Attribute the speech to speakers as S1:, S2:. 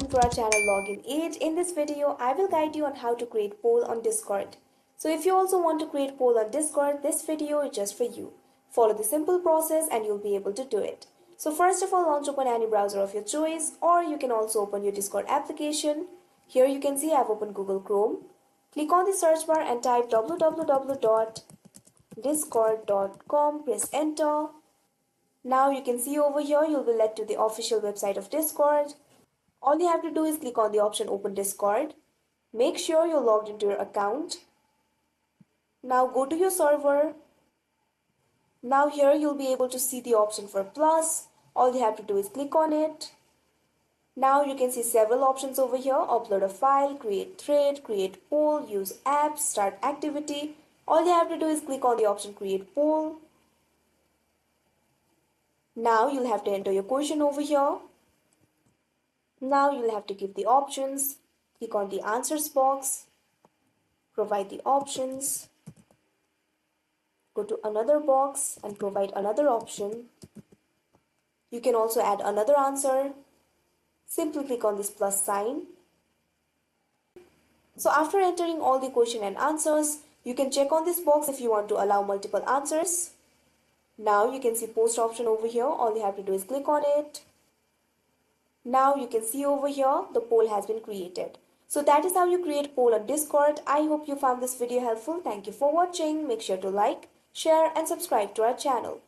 S1: welcome to our channel Login Aid. In this video, I will guide you on how to create poll on Discord. So if you also want to create poll on Discord, this video is just for you. Follow the simple process and you'll be able to do it. So first of all, launch open any browser of your choice, or you can also open your Discord application. Here you can see I've opened Google Chrome. Click on the search bar and type www.discord.com, press enter. Now you can see over here you'll be led to the official website of Discord. All you have to do is click on the option Open Discord. Make sure you're logged into your account. Now go to your server. Now here you'll be able to see the option for plus. All you have to do is click on it. Now you can see several options over here: upload a file, create thread, create poll, use apps, start activity. All you have to do is click on the option create poll. Now you'll have to enter your question over here. Now you'll have to give the options. Click on the answers box. Provide the options. Go to another box and provide another option. You can also add another answer. Simply click on this plus sign. So after entering all the question and answers, you can check on this box if you want to allow multiple answers. Now you can see post option over here. All you have to do is click on it. Now you can see over here the poll has been created. So that is how you create poll on Discord. I hope you found this video helpful. Thank you for watching. Make sure to like, share and subscribe to our channel.